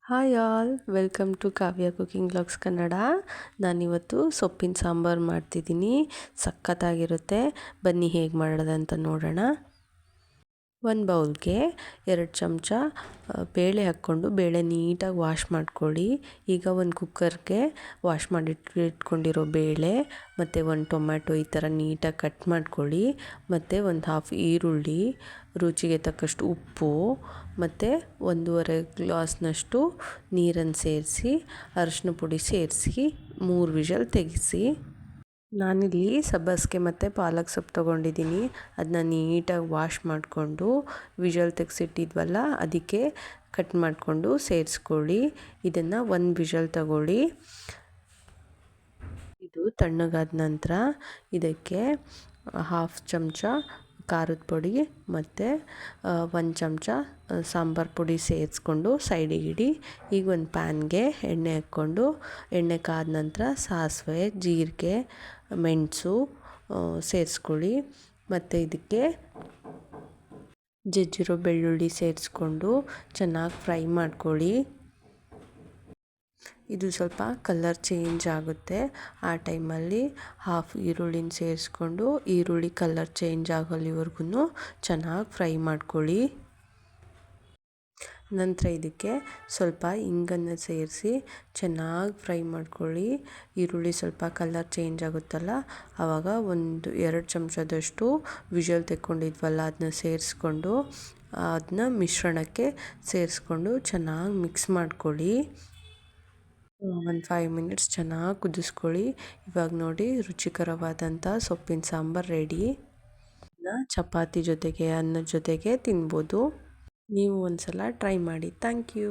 Hi all, welcome to Kavya cooking blogs Kannada. ನಾನಿವತ್ತು ಸೊಪ್ಪಿನ ಸಾಂಬಾರು ಮಾಡ್ತಿದ್ದೀನಿ. ಸಖತ್ತಾಗಿರುತ್ತೆ. ಬನ್ನಿ ಹೇಗೆ ಮಾಡೋದಂತ ನೋಡೋಣ. ಒಂದು ಬೌಲ್ಗೆ 2 ಚಮಚ ಬೇಳೆ ಹಾಕ್ಕೊಂಡು ಬೇಳೆ ನೀಟಾಗಿ ವಾಶ್ ಮಾಡ್ಕೊಳ್ಳಿ. ಈಗ ಒಂದು ಕುಕ್ಕರ್ಗೆ ವಾಶ್ ಮಾಡಿ ಇಟ್ಕೊಂಡಿರೋ ಬೇಳೆ ಮತ್ತು ಒಂದು ಟೊಮ್ಯಾಟೊ ಈ ಥರ ನೀಟಾಗಿ ಕಟ್ ಮಾಡ್ಕೊಳ್ಳಿ. ಮತ್ತು ಒಂದು ಹಾಫ್ ಈರುಳ್ಳಿ, ರುಚಿಗೆ ತಕ್ಕಷ್ಟು ಉಪ್ಪು ಮತ್ತು 1.5 ಗ್ಲಾಸ್ನಷ್ಟು ನೀರನ್ನು ಸೇರಿಸಿ ಅರಿಶಿನ ಪುಡಿ ಸೇರಿಸಿ 3 ವಿಷಲ್ ತೆಗೆಸಿ. ನಾನಿಲ್ಲಿ ಸಬ್ಬಸಿಗೆ ಮತ್ತು ಪಾಲಕ್ ಸೊಪ್ಪು ತೊಗೊಂಡಿದ್ದೀನಿ. ಅದನ್ನ ನೀಟಾಗಿ ವಾಶ್ ಮಾಡಿಕೊಂಡು ವಿಷಲ್ ತೆಗೆಸಿಟ್ಟಿದ್ವಲ್ಲ ಅದಕ್ಕೆ ಕಟ್ ಮಾಡಿಕೊಂಡು ಸೇರಿಸ್ಕೊಳ್ಳಿ. ಇದನ್ನು 1 ವಿಷಲ್ ತಗೊಳ್ಳಿ. ಇದು ತಣ್ಣಗಾದ ನಂತರ ಇದಕ್ಕೆ ಹಾಫ್ ಚಮಚ ಖಾರದ ಪುಡಿ ಮತ್ತು 1 ಚಮಚ ಸಾಂಬಾರು ಪುಡಿ ಸೇರಿಸ್ಕೊಂಡು ಸೈಡಿಗೆ ಇಡಿ. ಈಗ ಒಂದು ಪ್ಯಾನ್ಗೆ ಎಣ್ಣೆ ಹಾಕ್ಕೊಂಡು ಎಣ್ಣೆ ಕಾದ ನಂತರ ಸಾಸಿವೆ, ಜೀರಿಗೆ, ಮೆಣಸು ಸೇರಿಸ್ಕೊಳ್ಳಿ. ಮತ್ತು ಇದಕ್ಕೆ ಜಜ್ಜಿರೋ ಬೆಳ್ಳುಳ್ಳಿ ಸೇರಿಸ್ಕೊಂಡು ಚೆನ್ನಾಗಿ ಫ್ರೈ ಮಾಡ್ಕೊಳ್ಳಿ. ಇದು ಸ್ವಲ್ಪ ಕಲರ್ ಚೇಂಜ್ ಆಗುತ್ತೆ. ಆ ಟೈಮಲ್ಲಿ ಹಾಫ್ ಈರುಳ್ಳಿನ ಸೇರಿಸ್ಕೊಂಡು ಈರುಳ್ಳಿ ಕಲರ್ ಚೇಂಜ್ ಆಗೋಲ್ಲಿವರೆಗೂ ಚೆನ್ನಾಗಿ ಫ್ರೈ ಮಾಡ್ಕೊಳ್ಳಿ. ನಂತರ ಇದಕ್ಕೆ ಸ್ವಲ್ಪ ಇಂಗನ್ನು ಸೇರಿಸಿ ಚೆನ್ನಾಗಿ ಫ್ರೈ ಮಾಡ್ಕೊಳ್ಳಿ. ಈರುಳ್ಳಿ ಸ್ವಲ್ಪ ಕಲರ್ ಚೇಂಜ್ ಆಗುತ್ತಲ್ಲ ಆವಾಗ 2 ಚಮಚದಷ್ಟು ವಿಷಲ್ ತೆಕ್ಕೊಂಡಿದ್ವಲ್ಲ ಅದನ್ನ ಸೇರಿಸ್ಕೊಂಡು ಅದನ್ನ ಮಿಶ್ರಣಕ್ಕೆ ಸೇರಿಸ್ಕೊಂಡು ಚೆನ್ನಾಗಿ ಮಿಕ್ಸ್ ಮಾಡ್ಕೊಳ್ಳಿ. ಒಂದು 5 ಮಿನಿಟ್ಸ್ ಚೆನ್ನಾಗಿ ಕುದಿಸ್ಕೊಳ್ಳಿ. ಇವಾಗ ನೋಡಿ ರುಚಿಕರವಾದಂಥ ಸೊಪ್ಪಿನ ಸಾಂಬಾರು ರೆಡಿ. ಚಪಾತಿ ಜೊತೆಗೆ ಅನ್ನದ ಜೊತೆಗೆ ತಿನ್ಬೋದು. ನೀವು ಒಂದ್ಸಲ ಟ್ರೈ ಮಾಡಿ. Thank you.